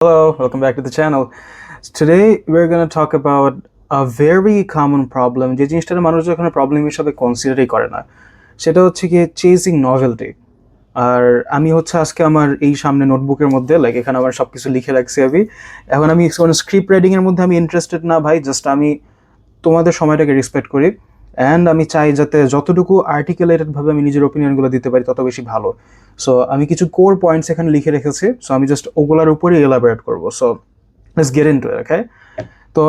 Hello, welcome back to the channel. Today we're going to talk about a very common problem যে জিনিসটা মানুষ যখন problem হিসেবে কনসিডারই করে না, সেটা হচ্ছে কি চেজিং নভেলটি। আর আমি হচ্ছে আজকে আমার এই সামনে নোটবুকের মধ্যে এখানে আমার সবকিছু লিখে রাখছি। আমি কোনো স্ক্রিপ্ট রাইটিং এর মধ্যে আমি ইন্টারেস্টেড না ভাই, জাস্ট আমি তোমাদের সময়টাকে রেসপেক্ট করি অ্যান্ড আমি চাই যাতে যতটুকু আর্টিকুলেটেডভাবে আমি নিজের ওপিনিয়নগুলো দিতে পারি তত বেশি ভালো। সো আমি কিছু কোর পয়েন্টস এখানে লিখে রেখেছি, সো আমি জাস্ট ওগুলার উপরেই এলাবোরেট করবো। So let's get into it, okay? তো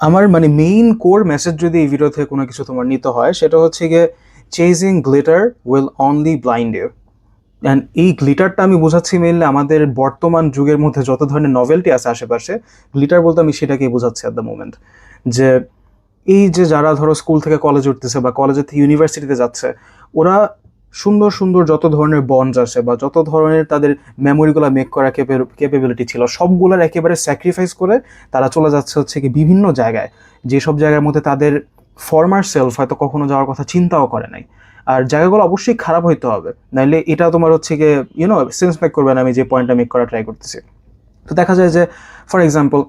আমার মেইন কোর মেসেজ যদি এই ভিডিও থেকে কোনো কিছু তোমার নিতে হয়, সেটা হচ্ছে গিয়ে chasing glitter will only blind you. And এই গ্লিটারটা আমি বোঝাচ্ছি মেইনলি আমাদের বর্তমান যুগের মধ্যে যত ধরনের নভেলটি আছে আশেপাশে, গ্লিটার বলতে আমি সেটাকেই বোঝাচ্ছি অ্যাট দ্য মোমেন্ট। যে এই যে যারা ধরো স্কুল থেকে কলেজে উঠতেছে বা কলেজের থেকে ইউনিভার্সিটিতে যাচ্ছে, ওরা সুন্দর সুন্দর যত ধরনের বন্ডস আছে বা যত ধরনের তাদের মেমোরিগুলো মেক করার ক্যাপেবিলিটি ছিল, সবগুলোর একেবারে স্যাক্রিফাইস করে তারা চলে যাচ্ছে হচ্ছে কি বিভিন্ন জায়গায়, যেসব জায়গার মধ্যে তাদের ফর্মার সেলফ হয়তো কখনো যাওয়ার কথা চিন্তাও করে নাই। আর জায়গাগুলো অবশ্যই খারাপ হইতে হবে, নাইলে এটা তোমার হচ্ছে গিয়ে সেন্স মেক করবে না আমি যে পয়েন্টটা মেক করা ট্রাই করতেছি। তো দেখা যায় যে ফর এক্সাম্পল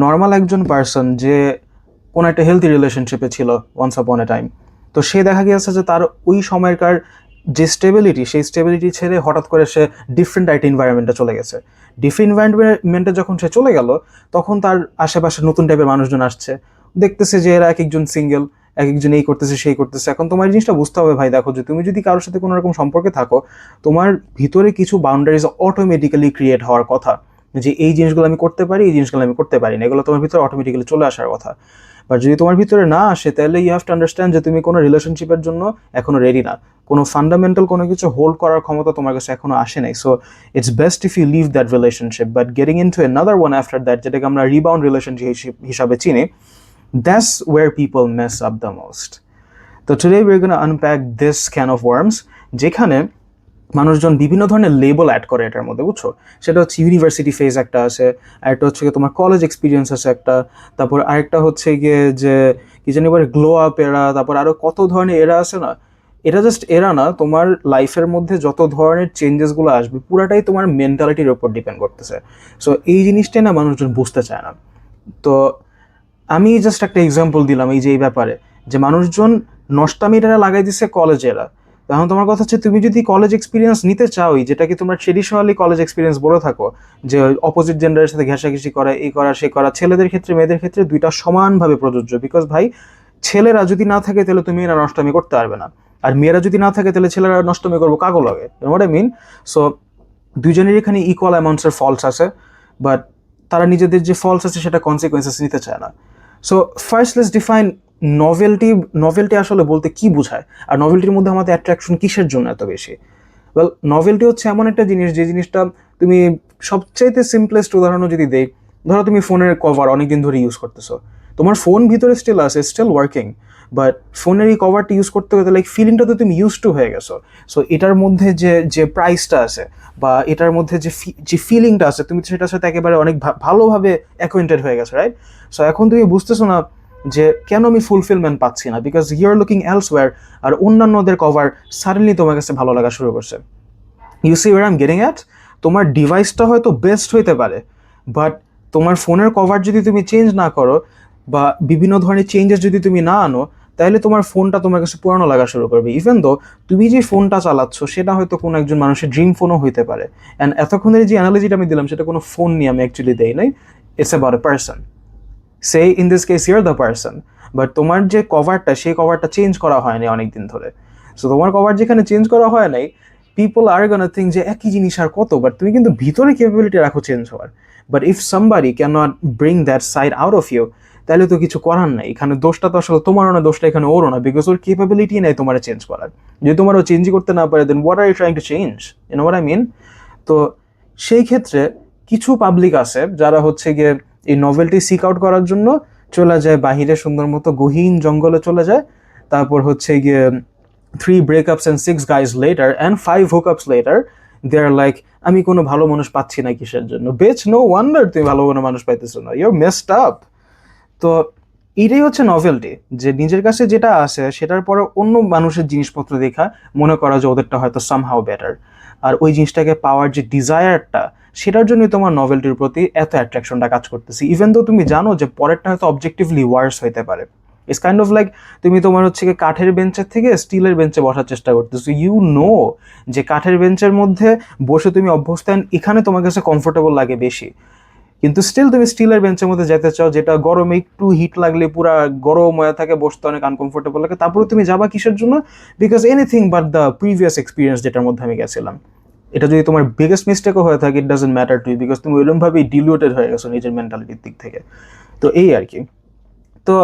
নর্মাল একজন পার্সন যে কোনো একটা হেলদি রিলেশনশিপে ছিল ওয়ান্স আপন এ টাইম, তো সে দেখা গিয়েছে যে তার ওই সময়কার যে স্টেবিলিটি, সেই স্টেবিলিটি ছেড়ে হঠাৎ করে সে ডিফারেন্ট একটা এনভায়রনমেন্টে চলে গেছে। ডিফারেন্ট এনভায়রনমেন্টে যখন সে চলে গেল, তখন তার আশেপাশে নতুন টাইপের মানুষজন আসছে, দেখতেছে যে এরা এক একজন সিঙ্গেল, এক একজন এই করতেছে সেই করতেছে। এখন তোমার এই জিনিসটা বুঝতে হবে ভাই, দেখো যে তুমি যদি কারোর সাথে কোনো রকম সম্পর্কে থাকো, তোমার ভিতরে কিছু বাউন্ডারিজ অটোমেটিক্যালি ক্রিয়েট হওয়ার কথা, যে এই জিনিসগুলো আমি করতে পারি, এই জিনিসগুলো আমি করতে পারি না, এগুলো তোমার ভিতরে অটোমেটিক্যালি চলে আসার কথা। বাট যদি তোমার ভিতরে না আসে, তাহলে ইউ হ্যাভ টু আন্ডারস্ট্যান্ড যে তুমি কোনো রিলেশনশিপের জন্য এখনো রেডি না, কোনো ফান্ডামেন্টাল কোনো কিছু হোল্ড করার ক্ষমতা তোমার কাছে এখনো আসে নাই। So it's best if you leave that relationship, but getting in to another one after that, যেটাকে আমরা রিবাউন্ড রিলেশনশিপ হিসাবে চিনি, that's where people mess up the most. তো today we are gonna unpack this can of worms, যেখানে মানুষজন বিভিন্ন ধরনের label add করে এটার মধ্যে, বুঝছো? সেটা হচ্ছে ইউনিভার্সিটি ফেজ একটা আছে, আরেকটা হচ্ছে গিয়ে তোমার কলেজ এক্সপিরিয়েন্স আছে একটা, তারপর আরেকটা হচ্ছে গিয়ে যে কি জানি বলে গ্লো আপ এরা, তারপর আরও কত ধরনের এরা আছে না। এটা জাস্ট এরা না, তোমার লাইফের মধ্যে যত ধরনের চেঞ্জেসগুলো আসবে পুরাটাই তোমার মেন্টালিটির ওপর ডিপেন্ড করতেছে। সো এই জিনিসটাই না মানুষজন বুঝতে চায় না। তো আমি জাস্ট একটা এক্সাম্পল দিলাম এই যে এই ব্যাপারে, যে মানুষজন নষ্টামিটা লাগাই দিচ্ছে কলেজেরা। এখন তোমার কথা হচ্ছে, তুমি যদি কলেজ এক্সপিরিয়েন্স নিতে চাওই, যেটাকে তোমরা ট্রেডিশনালি কলেজ এক্সপিরিয়েন্স বলে থাকো, যে অপোজিট জেন্ডারের সাথে ঘেঁষাঘেঁষি করা, এই করা সে করা, ছেলেদের ক্ষেত্রে মেয়েদের ক্ষেত্রে দুইটা সমানভাবে প্রযোজ্য। বিকজ ভাই, ছেলেরা যদি না থাকে তাহলে তুমি মেয়েরা নষ্টামি করতে পারবে না, আর মেয়েরা যদি না থাকে তাহলে ছেলেরা নষ্টমি করবো কাগো লাগে, হোয়াট আই মিন? সো দুইজনের এখানে ইকুয়াল অ্যামাউন্টসের ফলস আছে, বাট তারা নিজেদের যে ফলস আছে সেটা কনসিকুয়েন্সেস নিতে চায় না। সো ফার্স্ট লেটস ডিফাইন নভেলটি। নভেলটি আসলে বলতে কি বোঝায়, আর নভেলটির মধ্যে আমাদের অ্যাট্রাকশন কিসের জন্য এত বেশি? ওয়েল, নভেলটি হচ্ছে এমন একটা জিনিস, যে জিনিসটা তুমি সবচাইতে সিম্পলেস্ট উদাহরণও যদি দেই, ধরো তুমি ফোনের কভার অনেকদিন ধরে ইউজ করতেছো, তোমার ফোন ভিতরে স্টিল আছে, স্টিল ওয়ার্কিং, বাট ফোনের এই কভারটি ইউজ করতে করতে ফিলিংটা তো তুমি ইউজ টু হয়ে গেছো। সো এটার মধ্যে যে যে প্রাইসটা আছে বা এটার মধ্যে যে যে ফিলিংটা আছে, তুমি সেটার সাথে একেবারে অনেক ভালোভাবে অ্যাকোয়েন্টেড হয়ে গেছো, রাইট? সো এখন তুমি বুঝতেছো না যে কেন আমি ফুলফিলমেন্ট পাচ্ছি না, because you are looking elsewhere, আর অন্যান্যদের কভার সাডেনলি তোমার কাছে ভালো লাগা শুরু করছে। You see where I am getting at? তোমার ডিভাইসটা হয়তো বেস্ট হইতে পারে, বাট তোমার ফোনের কভার যদি তুমি চেঞ্জ না করো বা বিভিন্ন ধরনের চেঞ্জেস যদি তুমি না আনো, তাহলে তোমার ফোনটা তোমার কাছে পুরানো লাগা শুরু করবে। ইভেন দো তুমি যে ফোনটা চালাচ্ছ সেটা হয়তো কোনো একজন মানুষের ড্রিম ফোনও হইতে পারে। অ্যান্ড এতক্ষণের যে অ্যানালজিটা আমি দিলাম, সেটা কোনো ফোন নিয়ে আমি অ্যাকচুয়ালি দেই নাই, it's about a person. Say in this case you're the person, but তোমার যে কভারটা, সেই কভারটা চেঞ্জ করা হয়নি অনেক দিন ধরে। সো তোমার কভার যেখানে চেঞ্জ করা হয় নাই, পিপল আর গোনা থিঙ্ক যে একই জিনিস আর কত, বাট তুমি কিন্তু ভিতরে ক্যাপাবিলিটি রাখো চেঞ্জ হওয়ার। But if somebody can not bring that side out of you, তাহলে তো কিছু করার নাই। এখানে দোষটা তো আসলে তোমারও না, দোষটা এখানে ওরও না, বিকজ ওর ক্যাপাবিলিটি নেই তোমার চেঞ্জ করার। যদি তোমারও চেঞ্জই করতে না পারে, then what are you trying to change? You know what I mean? তো সেই ক্ষেত্রে কিছু পাবলিক আছে যারা হচ্ছে গিয়ে এই নভেলটি সিক আউট করার জন্য চলে যায় বাহিরে, সুন্দর মতো গহীন জঙ্গলে চলে যায়। তারপর হচ্ছে গিয়ে 3 breakups and 6 guys later and 5 hookups later, they are like, আমি কোনো ভালো মানুষ পাচ্ছি না কিসের জন্য? বেচ, নো ওয়ান্ডার তুমি ভালো কোনো মানুষ পাইতেছো না, ইউর মেসড আপ। তো এটাই হচ্ছে নভেলটি, যে নিজের কাছে যেটা আছে সেটার পরে অন্য মানুষের জিনিসপত্র দেখা মনে করা যে ওদেরটা হয়তো সামহাও বেটার, আর ওই জিনিসটাকে পাওয়ার যে ডিজায়ারটা, সেটার জন্যই তোমার নভেলটির প্রতি এত অ্যাট্রাকশনটা কাজ করতেছে, ইভেন তো তুমি জানো যে পরেরটা হয়তো অবজেক্টিভলি ওয়ার্স হইতে পারে। ইটস কাইন্ড অফ লাইক তুমি তোমার হচ্ছে কি কাঠের বেঞ্চের থেকে স্টিলের বেঞ্চে বসার চেষ্টা করতেছো, ইউ নো যে কাঠের বেঞ্চের মধ্যে বসে তুমি অভ্যস্ত, এখানে তোমার কাছে কমফোর্টেবল লাগে বেশি, কিন্তু স্টিল তুমি স্টিলের বেঞ্চের মধ্যে যেতে চাও, যেটা গরমে একটু হিট লাগলে পুরা গরম হয়ে থাকে, বসতে অনেক আনকমফোর্টেবল লাগে, তারপরে তুমি যাবা কিসের জন্য? Because anything but the previous experience যেটার মধ্যে আমি গেছিলাম। এটা যদি তোমার বিগেস্ট মিস্টেকও হয়ে থাকে, it doesn't matter to you, because তুমি ওইরকমভাবেই ডিলিউটেড হয়ে গেছো নিজের মেন্টালিটির দিক থেকে। তো এই আর কি। তো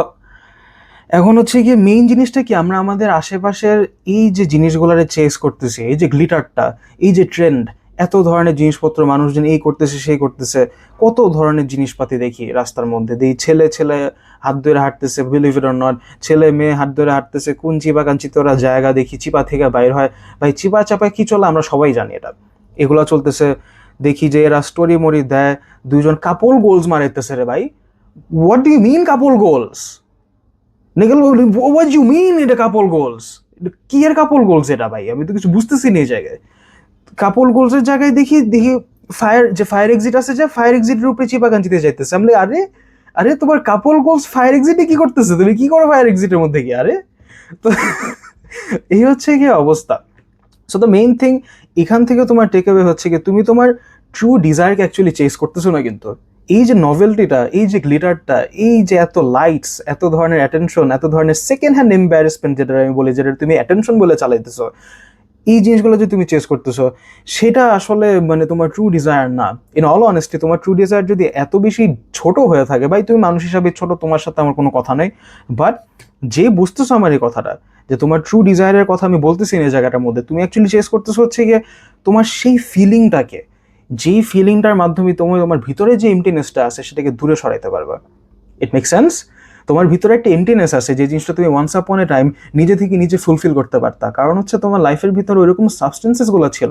এখন হচ্ছে গিয়ে মেইন জিনিসটা কি, আমরা আমাদের আশেপাশের এই যে জিনিসগুলোরে চেস করতেছি, এই যে গ্লিটারটা, এই যে ট্রেন্ড, এত ধরনের জিনিসপত্র মানুষজন এই করতেছে সেই করতেছে, কত ধরনের জিনিসপাতি দেখি রাস্তার মধ্যে, দেখি ছেলে ছেলে হাত ধরে হাঁটতেছে, বিলিভ ইট অর নট, ছেলে মেয়ে হাত ধরে হাঁটতেছে, কোন চিপা কাঞ্চিত ওরা জায়গা দেখি চিপা থেকে বাইর হয়, ভাই চিপা চাপায় কি চলে আমরা সবাই জানি এটা, এগুলো চলতেছে। দেখি যে এরা স্টোরি মরি দেয়, দুইজন কাপল গোলস মারাইতেছে রে ভাই, what do you mean couple goals? Nikhil, what you mean এটা কাপল গোলস? কি এর কাপল গোলস এটা ভাই? আমি তো কিছু বুঝতেছি না এই জায়গায়। কাপল গোলসের জায়গায় দেখি দেখি ফায়ার এক্সিট আছে, যে ফায়ার এক্সিটের উপরে চিপা গাঞ্চিতে যাইতেছে। আমি আরে আরে তোমার কাপল গোলস ফায়ার এক্সিটে কি করতেছে? তুমি কি করো ফায়ার এক্সিটের মধ্যে কি? আরে তো এই হচ্ছে কি অবস্থা। সো দ্য মেইন থিং এখান থেকে তোমার টেক অ্যাওয়ে হচ্ছে কি, তুমি তোমার ট্রু ডিজায়ারকে অ্যাকচুয়ালি চেস করতেছো না, কিন্তু এই যে নভেলটিটা, এই যে গ্লিটারটা, এই যে এত লাইটস, এত ধরনের অ্যাটেনশন, এত ধরনের সেকেন্ড হ্যান্ড এম্বারেসমেন্ট, যেটা আমি বলি, যেটা তুমি অ্যাটেনশন বলে চালাইতেছো, এই জিনিসগুলো যে তুমি চেস করতেছো, সেটা আসলে মানে তোমার ট্রু ডিজায়ার না। ইন অল অনেস্টি, তোমার ট্রু ডিজায়ার যদি এত বেশি ছোট হয়ে থাকে, ভাই তুমি মানুষ হিসাবে ছোট, তোমার সাথে আমার কোনো কথা নেই, বাট যে বুঝতেছো আমার এই কথাটা, যে তোমার ট্রু ডিজায়ারের কথা আমি বলতেছি না এই জায়গাটার মধ্যে, তুমি অ্যাকচুয়ালি চেস করতেছো হচ্ছে গিয়ে তোমার সেই ফিলিংটাকে, যেই ফিলিংটার মাধ্যমে তোমার তোমার ভিতরে যে এমটিনেসটা আছে সেটাকে দূরে সরাইতে পারবা। It make sense? তোমার ভিতরে একটা এমটিনেস আছে, যে জিনিসটা তুমি ওয়ান্স আপন এ টাইম নিজে থেকে নিজে ফুলফিল করতে পারতা, কারণ হচ্ছে তোমার লাইফের ভিতরে ওইরকম সাবস্টেন্সেসগুলো ছিল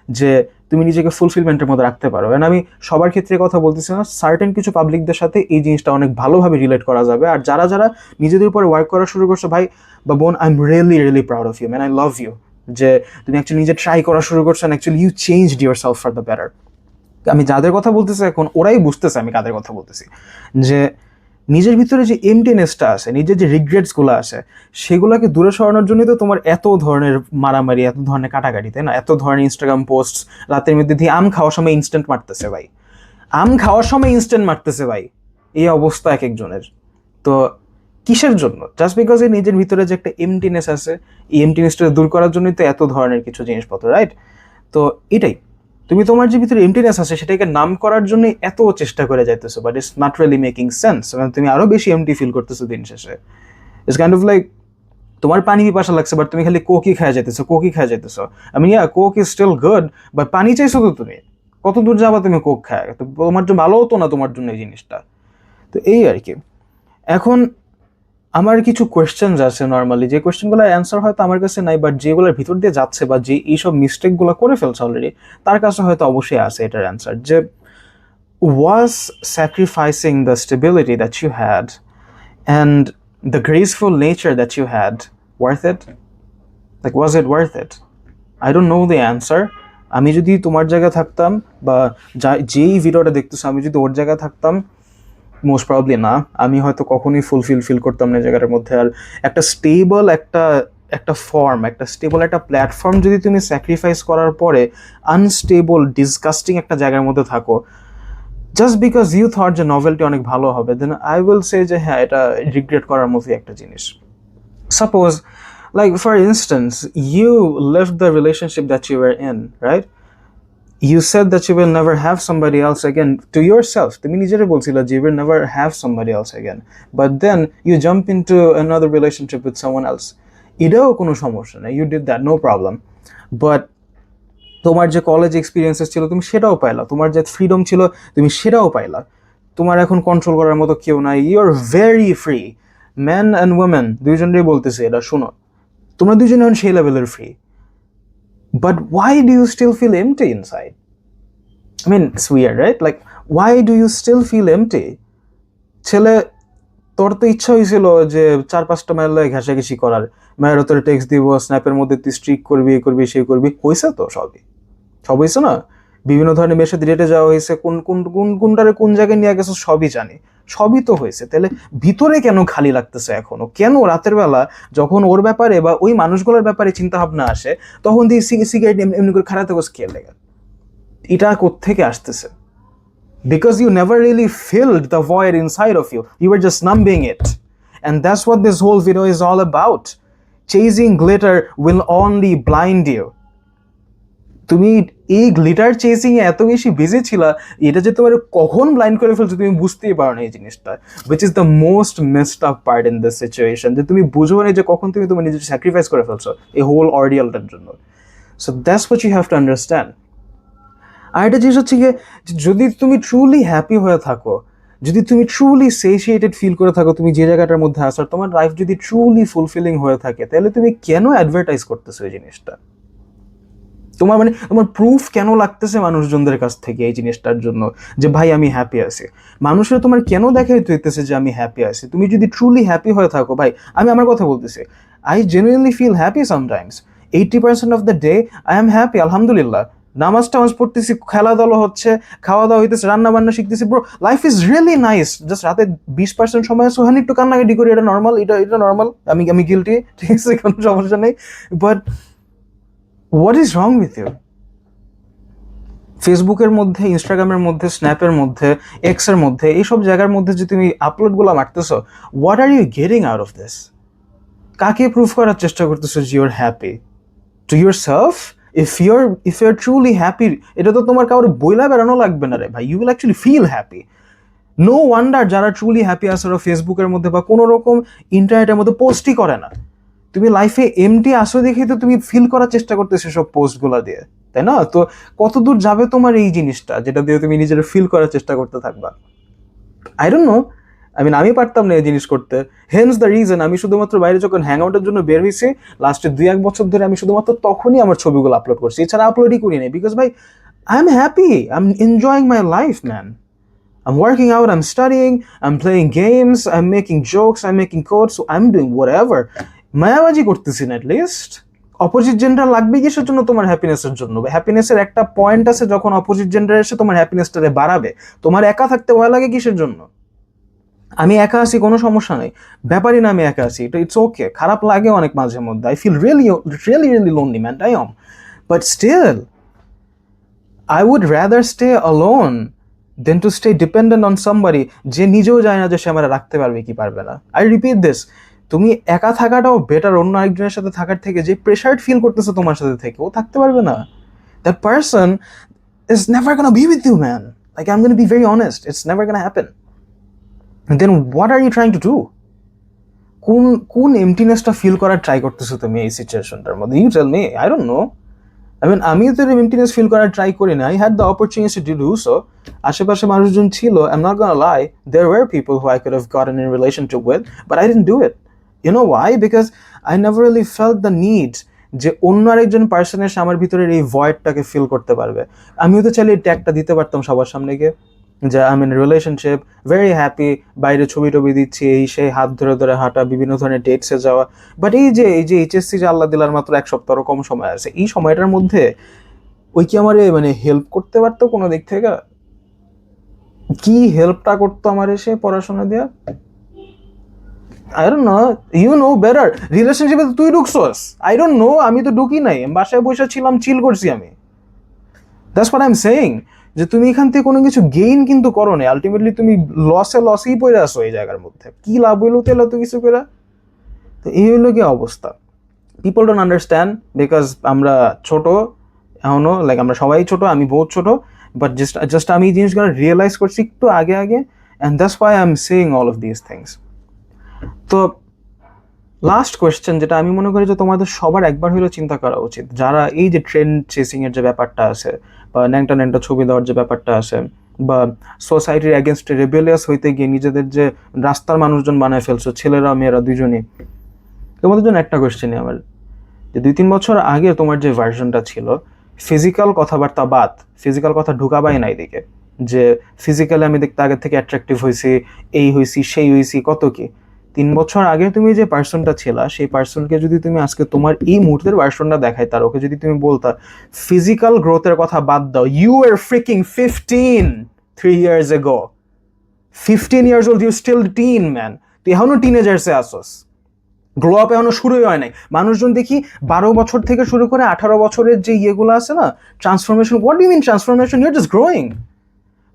যে তুমি নিজেকে ফুলফিলমেন্টের মধ্যে রাখতে পারো। অ্যান্ড আমি সবার ক্ষেত্রে কথা বলতেছি না, সার্টেন কিছু পাবলিকদের সাথে এই জিনিসটা অনেক ভালোভাবে রিলেট করা যাবে। আর যারা যারা নিজেদের উপর ওয়ার্ক করা শুরু করছো, ভাই বা বোন, I am really really proud of you man, I love you, যে তুমি অ্যাকচুয়ালি নিজে ট্রাই করা শুরু করছো, and actually you changed yourself for the better. আমি যাদের কথা বলতেছি এখন ওরাই বুঝতেছে আমি কাদের কথা বলতেছি, যে নিজের ভিতরে যে এমটিনেসটা আছে, নিজের যে রিগ্রেটসগুলো আছে, সেগুলোকে দূরে সরানোর জন্যই তো তোমার এত ধরনের মারামারি, এত ধরনের কাটাকাটি, তাই না? এত ধরনের ইনস্টাগ্রাম পোস্ট, রাতের মধ্যে দিয়ে আম খাওয়ার সময় ইনস্ট্যান্ট মারতেছে ভাই, আম খাওয়ার সময় ইনস্ট্যান্ট মারতেছে ভাই, এই অবস্থা এক একজনের। তো কিসের জন্য? জাস্ট বিকজ এই নিজের ভিতরে যে একটা এমটিনেস আছে, এই এমটিনেসটা দূর করার জন্যই তো এত ধরনের কিছু জিনিসপত্র, রাইট? তো এটাই, তুমি তোমার যে ভিতরে এমটিনেস আছে সেটাকে নাম করার জন্য এত চেষ্টা করে যাইতেছো, but it's not really making sense, মানে তুমি আরো বেশি এমটি ফিল করতেছো দিন শেষে। ইটস কাইন্ড অফ লাইক তোমার পানি পিপাসা লাগছে, বাট তুমি খালি কোকই খায় যেতেছো, কোকই খায় যেতেছো। আমি coke is still good, but পানি চাইছো তো তুমি, কত দূর যাবা তুমি কোক খায়? তো তোমার জন্য ভালো হতো না তোমার জন্য এই জিনিসটা। তো এই আর কি। এখন আমার কিছু কোয়েশ্চেনস আছে নর্মালি, যে কোয়েশ্চেনগুলোর অ্যান্সার হয়তো আমার কাছে নাই, বাট যেগুলোর ভিতর দিয়ে যাচ্ছে বা যে এইসব মিস্টেকগুলো করে ফেলছে অলরেডি, তার কাছে হয়তো অবশ্যই আছে এটার অ্যান্সার। যে was sacrificing the stability that you had and the graceful nature that you had worth it? Like, was it worth it? I don't know the answer. আমি যদি তোমার জায়গায় থাকতাম, বা যেই ভিডিওটা দেখতেছো আমি যদি ওর জায়গায় থাকতাম, মোস্ট প্রবাবলি না, আমি হয়তো কখনোই ফিল করতাম না জায়গাটার মধ্যে। আর একটা স্টেবল একটা একটা ফর্ম, একটা স্টেবল একটা প্ল্যাটফর্ম যদি তুমি স্যাক্রিফাইস করার পরে আনস্টেবল ডিসকাস্টিং একটা জায়গার মধ্যে থাকো, জাস্ট বিকজ ইউ থট যে নভেলটি অনেক ভালো হবে, দেন আই উইল সে যে হ্যাঁ, এটা রিগ্রেট করার মতোই একটা জিনিস। Suppose, like for instance, you left the relationship that you were in, right? You said that you will never have somebody else again to yourself. তুমি নিজেরে বলছিলা যে you will never have somebody else again, but then you jump into another relationship with someone else. এটাও কোনো সমস্যা নেই, you did that, no problem. But তোমার যে কলেজ এক্সপিরিয়েন্সেস ছিল তুমি সেটাও পাইলা, তোমার যে ফ্রিডম ছিল তুমি সেটাও পাইলা, তোমার এখন কন্ট্রোল করার মতো কেউ নাই, you are very free. Man and women দুইজনেরই বলতেছে এটা, শোনো, তোমরা দুইজনে এখন সেই লেভেলের free, but why do you still feel empty inside? I mean, it's weird, right? Like, why do you still feel empty? ছেলে, তোর তো ইচ্ছা হয়েছিল যে 4-5টা মাইল ঘেঁষাঘেঁষি করার, মায়ের তোর টেক্সট দিব, স্ন্যাপের মধ্যে তুই স্ট্রিক করবি, এ করবি, সেই করবি, হয়েছে তো সবই, সব হয়েছে না? বিভিন্ন ধরনের মেয়ের সাথে ডেটে যাওয়া হয়েছে, কোনটারে কোন জায়গায় নিয়ে গেছে সবই জানি, সবই তো হয়েছে। তাহলে ভিতরে কেন খালি লাগতেছে এখনো? কেন রাতের বেলা যখন ওর ব্যাপারে বা ওই মানুষগুলোর ব্যাপারে চিন্তা ভাবনা আসে, তখন দিয়ে সিগারেট এমনি করে খারাপ থেকে স্কেল লেগে, এটা কোত্থেকে আসতেছে? Because you never really filled the void inside of you. You were just numbing it. And that's what this whole video is all about. Chasing glitter will only blind you. তুমি এই glitter chasing এ এত বেশি busy ছিলা, এটা যে তোমার কখন blind করে ফেলছো তুমি বুঝতেই পারো না এই জিনিসটা, which is the most messed up part in this situation, যে তুমি বুঝো না যে কখন তুমি তোমার নিজের স্যাক্রিফাইস করে ফেলছো এই হোল অর্ডিয়ালটার জন্য। So that's what you have to understand. আর একটা জিনিস হচ্ছে গিয়ে, যদি তুমি ট্রুলি হ্যাপি হয়ে থাকো, যদি তুমি ট্রুলি সেশিয়েটেড ফিল করে থাকো তুমি যে জায়গাটার মধ্যে আছো, তোমার লাইফ যদি ট্রুলি ফুলফিলিং হয়ে থাকে, তাহলে তুমি কেন অ্যাডভার্টাইজ করতেছো এই জিনিসটা? তোমার মানে তোমার প্রুফ কেন লাগতেছে মানুষজনদের কাছ থেকে এই জিনিসটার জন্য যে ভাই আমি হ্যাপি আছি? মানুষের তোমার কেন দেখাইতে হইতেছে যে আমি হ্যাপি আছি? তুমি যদি ট্রুলি হ্যাপি হয়ে থাকো, ভাই আমি আমার কথা বলতেছি, I genuinely feel happy sometimes. 80% of the day I am happy, আলহামদুলিল্লাহ। নামাজ টামাজ পড়তেছি, খেলাধুলা হচ্ছে, খাওয়া দাওয়া হইতেছে, রান্না বান্না শিখতেছি, bro life is really nice. Just রাতে 20% সময় আছে ওখানে একটু কান্নাকাটি করি, এটা নর্মাল, এটা নর্মাল, আমি গিলটি, ঠিক আছে, কোনো সমস্যা নেই। But what is wrong with you? ফেসবুকের মধ্যে, ইনস্টাগ্রামের মধ্যে, স্ন্যাপের মধ্যে, এক্সের মধ্যে, এইসব জায়গার মধ্যে যে তুমি আপলোডগুলো মারতেছো, what are you getting out of this? কাকে প্রুফ করার চেষ্টা করতেছো যে you're happy? To yourself? If you're truly happy, এটা তো তোমার কারোর বইলা বেড়ানো লাগবে না রে ভাই, you will actually feel happy. No wonder যারা ট্রুলি হ্যাপি আছে ওরা ফেসবুকের মধ্যে বা কোনো রকম ইন্টারনেটের মধ্যে পোস্টই করে না। তুমি লাইফে এমটি আসো দেখেই তো তুমি ফিল করার চেষ্টা করতেছো সব পোস্টগুলো দিয়ে, তাই না? তো কত দূর যাবে তোমার এই জিনিসটা যেটা দিয়ে তুমি নিজের ফিল করার চেষ্টা করতে থাকবা? আই ডোন্ট নো, আমি পারতাম না এই জিনিস করতে। হেন্স দ্য রিজন আমি শুধুমাত্র বাইরে যখন হ্যাং আউটের জন্য বের হয়েছি লাস্টে 2-1 বছর ধরে, আমি শুধুমাত্র তখনই আমার ছবিগুলো আপলোড করছি, এছাড়া আপলোডই করি নাই। বিকজ ভাই I am happy, I am enjoying my life man. I'm working out, I'm studying, I'm playing games, I'm making jokes, I'm making quotes, so I'm doing whatever. মায়াবাজি করতেছি না অ্যাটলিস্ট। অপোজিট জেন্ডার লাগবে কিসের জন্য? তোমার হ্যাপিনেসের জন্য। হ্যাপিনেসের একটা point আছে যখন অপোজিট জেন্ডার এসে তোমার হ্যাপিনেসটারে বাড়াবে। তোমার একা থাকতে ভয় লাগে কিসের জন্য? আমি একা আছি, কোনো সমস্যা নেই, ব্যাপারই না আমি একা আছি, এটা ইটস ওকে। খারাপ লাগে অনেক মাঝে মধ্যে, I feel really really really lonely man, I am, but still I would rather stay alone than to stay dependent on somebody যে নিজেও জানে না যে সে আমার রাখতে পারবে কি পারবে না। I repeat this, তুমি একা থাকাটাও বেটার অন্য আরেকজনের সাথে থাকার থেকে। যে প্রেশার ফিল করতেছে তোমার সাথে থেকে, ও থাকতে পারবে না। That person is never gonna be with you, man. Like, I'm gonna be very honest, it's never gonna happen. And then what are you trying to do? কোন এমটিনেসটা ফিল করার ট্রাই করতেছো তুমি এই সিচুয়েশনটার মধ্যে? You tell me, I don't know. আমি তো এমটিনেস feel করার try করি না। I had the opportunity to do so. আশেপাশে মানুষজন ছিল, I am not gonna lie, there were people who I could have gotten in relationship with, but I didn't do it. You know why? Because I never really felt the need যে অন্য আরেকজন person এসে আমার ভিতরের এই ভয়েডটাকে feel করতে পারবে। আমিও তো চাইলে এই ট্যাগটা দিতে পারতাম সবার সামনে গিয়ে যে I am in relationship, very happy, বাইরে ছবি টবি দিচ্ছি, এই সেই, হাত ধরে ধরে হাঁটা, বিভিন্ন ধরনের ডেটসে যাওয়া। বাট এই যে এইচএসসি যে আল্লাহ দিলার মাত্র 1 সপ্তাহেরও কম সময় আছে, এই সময়টার মধ্যে ওই কি আমার হেল্প করতে পারতো কোনো দিক থেকে? কি হেল্পটা করতো আমার এসে পড়াশোনা দিয়া? I don't know, you know better. রিলেশনশিপে তুই ঢুকছস, আই ডোন্ট নো, আমি তো ঢুকি নাই, বাসায় বসে ছিলাম, চিল করছি আমি। That's what I am saying, যে তুমি এখান থেকে কোনো কিছু গেইন কিন্তু করো না, আলটিমেটলি তুমি লসেই পড়ে আসো এই জায়গার মধ্যে। কি লাভ হইলো তেল তো কিছু করে? তো এই হইলো কি অবস্থা। পিপল ডোন্ট আন্ডারস্ট্যান্ড বিকজ আমরা ছোট এখনো, লাইক আমরা সবাই ছোট, আমি বহুত ছোট, বাট জাস্ট আমি এই জিনিসগুলো রিয়েলাইজ করছি একটু আগে and that's why I am saying all of this things. তো লাস্ট কোয়েশ্চেন যেটা আমি মনে করি যে তোমাদের সবার একবার হলেও চিন্তা করা উচিত, যারা এই যে ট্রেন্ড চেসিং এর যে ব্যাপারটা আছে, বা ন্যাংটা ছবি দেওয়ার যে ব্যাপারটা আছে, বা সোসাইটির এগেনস্টে রেবেলিয়াস হইতে গিয়ে নিজেদের যে রাস্তার মানুষজন বানায় ফেলছো, ছেলেরা মেয়েরা দুজনই, তোমাদের জন্য একটা কোয়েশ্চেনই আমার, যে 2-3 বছর আগে তোমার যে ভার্সনটা ছিল, ফিজিক্যাল কথাবার্তা বাদ, ফিজিক্যাল কথা ঢুকাবাই না এদিকে, যে ফিজিক্যালি আমি দেখতে আগের থেকে অ্যাট্রাকটিভ হয়েছি, এই হয়েছি সেই হয়েছি কত কি, 3 বছর আগে তুমি যে পার্সনটা ছিলা সেই পার্সনকে যদি তুমি আজকে তোমার এই মুহূর্তের ভার্সনটা দেখাই, তার ওকে যদি তুমি বলতা ফিজিক্যাল গ্রোথের কথা বাদ দাও, you R freaking 15 3 years ago, 15 years old, you still teen man, তুই এখনো টিনেজার্সে আসস, গ্লো আপ এখনো শুরুই হয় নাই। মানুষজন দেখি 12 বছর থেকে শুরু করে 18 বছরের যে ইয়েগুলো আছে না, transformation, what do you mean transformation, you are just growing.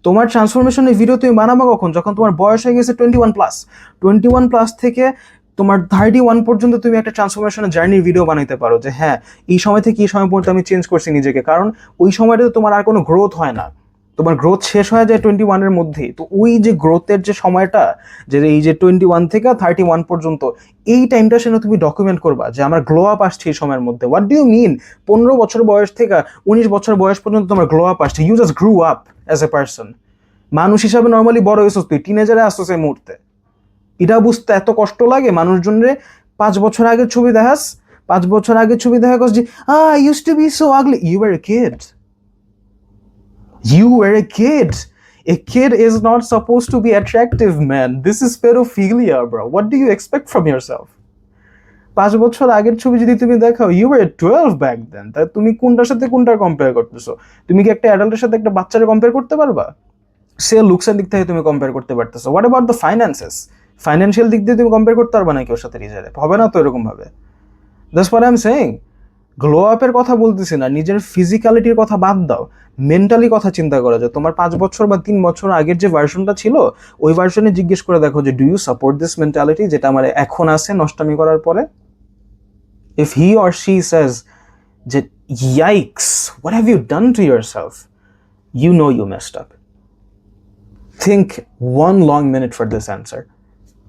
তোমার ট্রান্সফরমেশনের ভিডিও তুমি বানাবো কখন? যখন তোমার বয়স হয়ে গেছে 21+। 21+ থেকে তোমার 31 পর্যন্ত তুমি একটা ট্রান্সফরমেশনের জার্নির ভিডিও বানাইতে পারো, যে হ্যাঁ এই সময় থেকে এই সময় পর্যন্ত আমি চেঞ্জ করছি নিজেকে। কারণ ওই সময়টাতে তোমার আর কোনো গ্রোথ হয় না, তোমার গ্রোথ শেষ হয়ে যায় 21-এর মধ্যেই। তো ওই যে গ্রোথের যে সময়টা, যে এই যে 21 থেকে 31 পর্যন্ত, এই টাইমটা সেটা তুমি ডকুমেন্ট করবা যে আমার গ্লো আপ আসছে এই সময়ের মধ্যে। হোয়াট ডু ইউ মিন 15 বছর বয়স থেকে 19 বছর বয়স পর্যন্ত তোমার গ্লো আপ আসছে, you just grew up as a person. মানুষ হিসাবে নর্মালি বড় হয়েছিস, তুই টিনেজারে আসছিস এই মুহূর্তে। এটা বুঝতে এত কষ্ট লাগে মানুষজনরে। 5 বছর আগের ছবি দেখাস, 5 বছর আগের ছবি দেখা যে I use to be so ugly, you are a kid, you were a kid. A kid is not supposed to be attractive, man. This is pedophilia, bro. What do you expect from yourself? 5 বছর আগের ছবি যদি তুমি দেখাও, you were 12 back then. তা তুমি কোনটার সাথে কোনটার কম্পেয়ার করতেছো? তুমি কি একটা অ্যাডাল্টের সাথে একটা বাচ্চারে কম্পেয়ার করতে পারবা? সে লুকসের দিক থেকে তুমি কম্পেয়ার করতে পারতেছো। What about the finances? Financial দিক দিয়ে তুমি কম্পেয়ার করতে পারবা না কেউ সাথে নিজেরে? হবে না তো এরকম ভাবে। That's what I am saying. Glow আপের কথা বলতেছি না, নিজের ফিজিক্যালিটির কথা বাদ দাও, মেন্টালি কথা চিন্তা করা যায়। তোমার 5 বছর বা 3 বছর আগের যে ভার্সনটা ছিল, ওই ভার্সনে জিজ্ঞেস করে দেখো যে do you support this mentality যেটা আমার এখন আছে নষ্টামি করার পরে? If he or she says যে yikes, what have you done to yourself, you know you messed up. Think 1 long minute for this answer.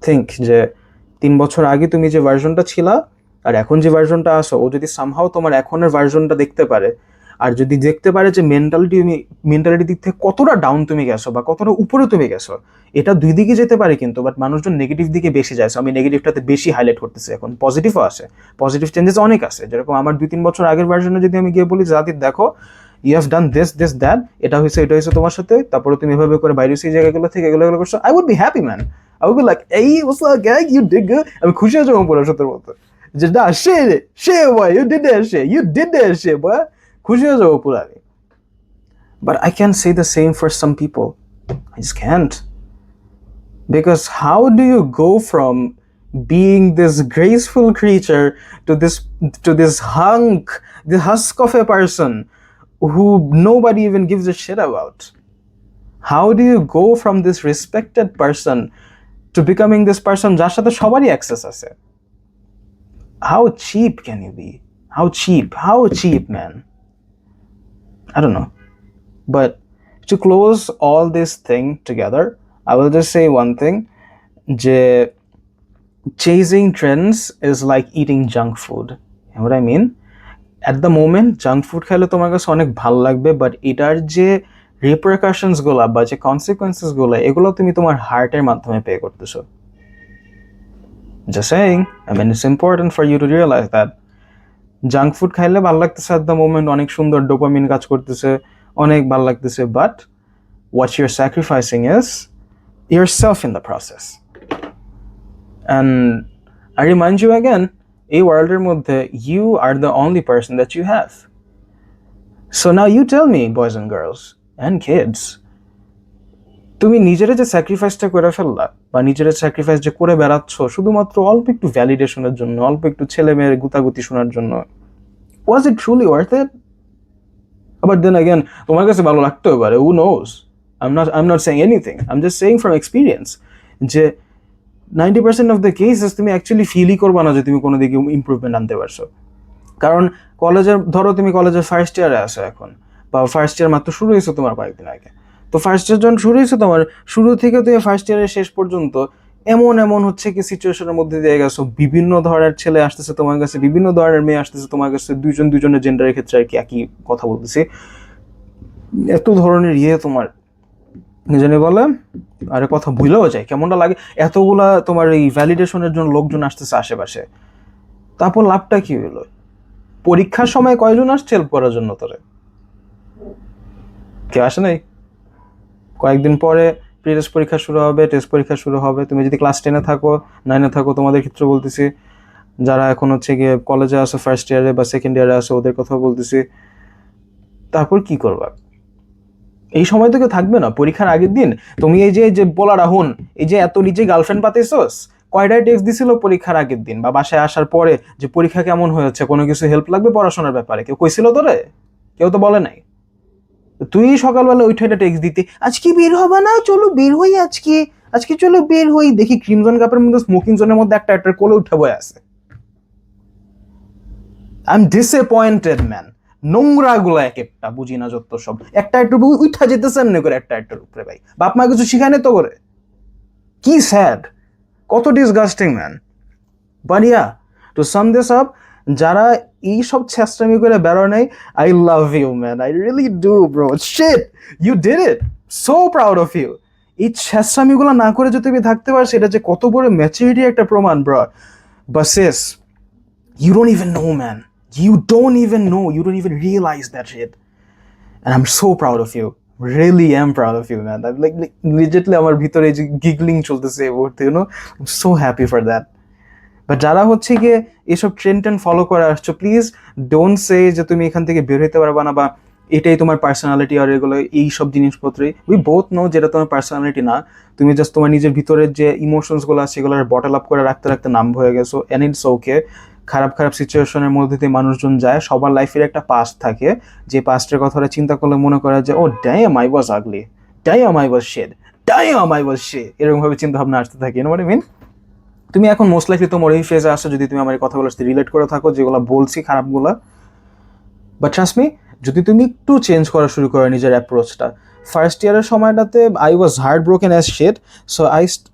Think যে 3 বছর আগে তুমি যে ভার্সনটা ছিলা আর এখন যে ভার্সনটা আসো, ও যদি সামহাও তোমার এখনের ভার্সনটা দেখতে পারে, আর যদি দেখতে পারে যে মেন্টালিটি দিক থেকে কতটা ডাউন তুমি গেছো বা কতটা উপরে তুমি গেছো, এটা দুই দিকে যেতে পারে কিন্তু। বাট মানুষজন নেগেটিভ দিকে বেশি যায়, আমি নেগেটিভটাতে বেশি হাইলাইট করতেছি এখন। পজিটিভও আছে, পজিটিভ চেঞ্জেস অনেক আছে। যেরকম আমার 2-3 বছর আগের ভার্সনে যদি আমি গিয়ে বলি জাতির দেখো you have done this that, এটা হয়েছে তোমার সাথে, তারপরে তুমি এভাবে করে বাইরে সেই জায়গাগুলো থেকে এগুলো করছো, I would be happy man. I would be like এই what's up gang, you did good. আমি খুশি হয়ে যাবো পুরো সত্যি বলতে, যে না সে boy, you did that shit boy, খুশি হয়ে যাবো পুরো আমি। But I can't say the same for some people. I just can't. Because how do you go from being this graceful creature to this the husk of a person who nobody even gives a shit about? How do you go from this respected person to becoming this person যার সাথে সবারই access আছে? How cheap can you be? How cheap, man? I don't know. But to close all this thing together, I will just say one thing, যে chasing trends is like eating junk food. You know what I mean? At the moment, junk food খেলে তোমার কাছে অনেক ভালো লাগবে, but এটার যে repercussions গুলা বা যে consequences গুলা, এগুলো তুমি তোমার হার্টের মাধ্যমে পে করতেছো। Just saying. I mean, it's important for you to realize that. Junk food খাইলে ভালো লাগতেছে at the moment, অনেক সুন্দর ডোপামিন কাজ করতেছে, অনেক ভালো লাগতেছে, but what you're sacrificing is yourself in the process. And I remind you again, এই ওয়ার্ল্ডের মধ্যে you are the only person that you have. So now you tell me, boys and girls and kids, তুমি নিজেরা যে স্যাক্রিফাইসটা করে ফেললা বা নিজেরা sacrifice যে করে বেড়াচ্ছ শুধুমাত্র অল্প একটু ভ্যালিডেশনের জন্য, অল্প একটু ছেলে মেয়ের গুতাগুতি শোনার জন্য, was it truly worth it? But then again, তোমার কাছে ভালো লাগতেও পারে, who knows? I'm not saying anything, I'm just saying from experience যে 90% of the cases তুমি অ্যাকচুয়ালি ফিলই করবা না যে তুমি কোনো দিকে ইমপ্রুভমেন্ট আনতে পারছো। কারণ কলেজের ধরো তুমি কলেজের ফার্স্ট ইয়ারে আসো এখন, বা ফার্স্ট ইয়ার মাত্র শুরু হয়েছে তোমার কয়েকদিন আগে, তো ফার্স্ট ইয়ার যখন শুরু হয়েছে তোমার, শুরু থেকে তুমি ফার্স্ট ইয়ারের শেষ পর্যন্ত এমন হচ্ছে কি সিচুয়েশনের মধ্যে দিয়ে গেছো, বিভিন্ন ধরনের ছেলে আসতেছে তোমার কাছে, বিভিন্ন ধরনের মেয়ে আসতেছে তোমার কাছে, দুজনের জেন্ডারের ক্ষেত্রে আর কি একই কথা বলতেছি, এত ধরনের তোমার জানি বলে, আরে কথা ভুলেও যায় কেমনটা লাগে, এতগুলা তোমার এই ভ্যালিডেশনের জন্য লোকজন আসতেছে আশেপাশে, তারপর লাভটা কি হলো? পরীক্ষার সময় কয়জন আসছে হেল্প করার জন্য তোরে? কেউ আসে নাই। কয়েকদিন পরে প্রি টেস্ট পরীক্ষা শুরু হবে, টেস্ট পরীক্ষা শুরু হবে। তুমি যদি ক্লাস 10-এ থাকো, 9-এ থাকো, তোমাদের ক্ষেত্রে বলতেছি, যারা এখন হচ্ছে গিয়ে কলেজে আসো, ফার্স্ট ইয়ারে বা সেকেন্ড ইয়ারে আসো, ওদের কথা বলতেছি। তারপর কি করবা? এই সময় তো কেউ থাকবে না পরীক্ষার আগের দিন। তুমি এই যে বলা রাহুন, এই যে এত নিজে গার্লফ্রেন্ড পাতেছস, কয়টায় টেক্সট দিছিল পরীক্ষার আগের দিন বা বাসায় আসার পরে যে পরীক্ষা কেমন হয়েছে, কোনো কিছু হেল্প লাগবে পড়াশোনার ব্যাপারে, কেউ কইছিল তোরে? কেউ তো বলে নাই। তুই সকালবেলা ওইটা টেক্সট দিতে, আজকে বের হবে না, চলো বের হই, আজকে আজকে চলো বের হই, দেখি ক্রিমজন কাপের মধ্যে স্মোকিং জোনের মধ্যে একটা একটা কোলে উঠে বয়ে আছে। I am disappointed man. নোংরা গুলো এক একটা, বুঝি না যত সব, একটা একটু উঠা যেতেছে এমনি করে একটা একটার উপরে। ভাই বাপ মা কিছু শিখানে তো করে? কি স্যাড, কত disgusting man. But yeah, to sum this up, যারা এই সব ছেঁচড়ামি করে বেরো নাই, I love you man, I really do bro. Shit, you did it, so proud of you. এই ছেঁচড়ামিগুলো না করে যদি তুমি থাকতে পারো, সেটা যে কত বড় ম্যাচুরিটি একটা প্রমাণ bro. But sis, you don't even know, man. You don't even know. You don't even realize that shit. And I'm so proud of you. Really am proud of you, man. I'm like legitimately আমার ভিতরে যে giggling চলতেছে এই মুহূর্তে, you know. I'm so happy for that. But যারা হচ্ছে গিয়ে এসব ট্রেন্ড ফলো করে আসছো, প্লিজ ডোন্ট সে যে তুমি এখান থেকে বের হইতে পারবা না, বা এটাই তোমার পার্সোনালিটি, আর এগুলো এই সব জিনিসপত্রই উই বোথ নো যেটা তোমার পার্সোনালিটি না। তুমি জাস্ট তোমার নিজের ভিতরের যে ইমোশনসগুলো আছে সেগুলো বটল আপ করে রাখতে রাখতে নাম হয়ে গেছো, এন্ড ইটস ওকে। খারাপ খারাপ সিচুয়েশনের মধ্যে দিয়ে মানুষজন যায়, সবার লাইফের একটা পাস্ট থাকে, যে পাস্টের কথাটা চিন্তা করলে মনে করে যে oh damn I was ugly, damn I was sad, damn I was shy, এরকম ভাবে চিন্তা ভাবনা আসতে থাকে। You know what I mean? তুমি এখন মোস্ট লাইকলি তোমার এই ফেজে আসো যদি তুমি আমার এই কথাগুলোর সাথে রিলেট করে থাকো, যেগুলো বলছি খারাপগুলো। বাট ট্রাস্ট মি, যদি তুমি একটু চেঞ্জ করা শুরু করো নিজের অ্যাপ্রোচটা, ফার্স্ট ইয়ারের সময়টাতে I was heart broken as shit. So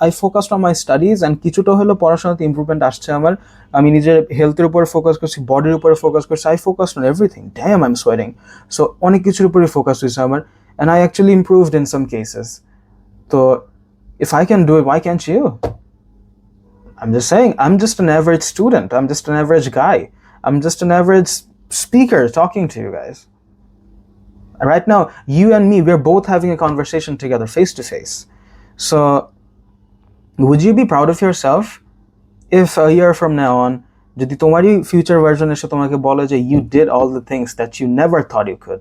I focused on my studies, and কিছুটা হলেও পড়াশোনাতে ইম্প্রুভমেন্ট আসছে আমার। আমি নিজের হেলথের উপরে ফোকাস করছি, বডির উপরে ফোকাস করছি, I focused on everything. Damn I am sweating. So অনেক কিছুর উপরে ফোকাস হয়েছে আমার, and I actually improved in some cases. তো if I can do it, why can't you? I'm just saying, I'm just an average student. I'm just an average guy. I'm just an average speaker talking to you guys. Right now, you and me, we're both having a conversation together, face to face. So, would you be proud of yourself if a year from now on, যদি তোমারই future version এসে তোমাকে বলে যে you did all the things that you never thought you could?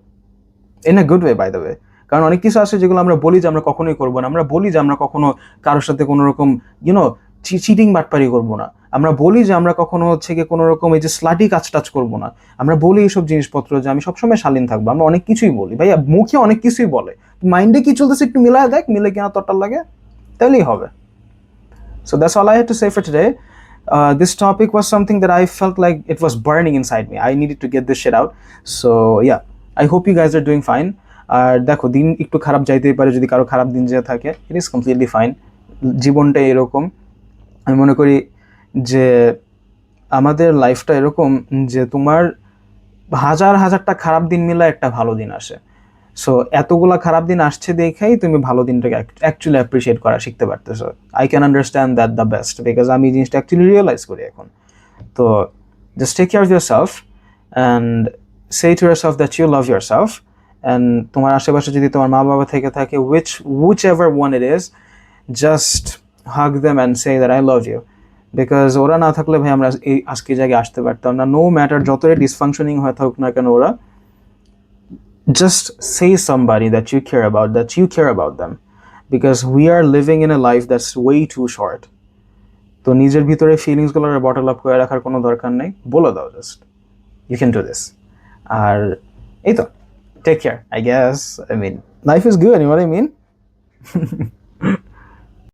In a good way, by the way. কারণ অনেক কিছু আছে যেগুলো আমরা বলি যে আমরা কখনোই করবো না। আমরা বলি যে আমরা কখনো কারোর সাথে কোনো রকম চিটিং বাটপারি করবো না। আমরা বলি যে আমরা কখনো হচ্ছে গিয়ে কোনো রকম এই যে স্লাটি কাজ টাচ করবো না। আমরা বলি এইসব জিনিসপত্র যে আমি সবসময় শালীন থাকবো। আমরা অনেক কিছুই বলি ভাইয়া, মুখে অনেক কিছুই বলে, মাইন্ডে কি চলতেছে একটু মিলায় দেখ, মিলে কিনা তরটার লাগে, তাহলেই হবে। So that's all I had to say for today. This topic was something that I felt like it was burning inside me. I needed to get this shit out. So yeah, I hope you guys are doing fine. আর দেখো, দিন একটু খারাপ যাইতেই পারে, যদি কারো খারাপ দিন যেয়ে থাকে, ইট ইজ কমপ্লিটলি ফাইন। জীবনটা এরকম। আমি মনে করি যে আমাদের লাইফটা এরকম যে তোমার হাজার হাজারটা খারাপ দিন মিলে একটা ভালো দিন আসে। সো এতগুলা খারাপ দিন আসছে দেখেই তুমি ভালো দিনটাকে অ্যাকচুয়ালি অ্যাপ্রিসিয়েট করা শিখতে পারতেছো। I can understand that the best, because আমি এই জিনিসটা অ্যাকচুয়ালি রিয়েলাইজ করি এখন। তো just take care of yourself and say to yourself that you love yourself. And তোমার আশেপাশে যদি তোমার মা বাবা থেকে থাকে, which ever one it is, just hug them and say that I love you. Because ওরা না থাকলে ভাই আমরা এই আজকে জায়গায় আসতে পারতাম না। নো ম্যাটার যতই ডিসফাংশনিং হয়ে থাকুক না কেন, ওরা just say somebody that you care about them, because we are living in a life that's way too short. তো নিজের ভিতরে ফিলিংসগুলো বটল আপ করে রাখার কোনো দরকার নেই, বলে দাও just you can do this. আর এই তো, take care, I guess. I mean, life is good, you know what I mean?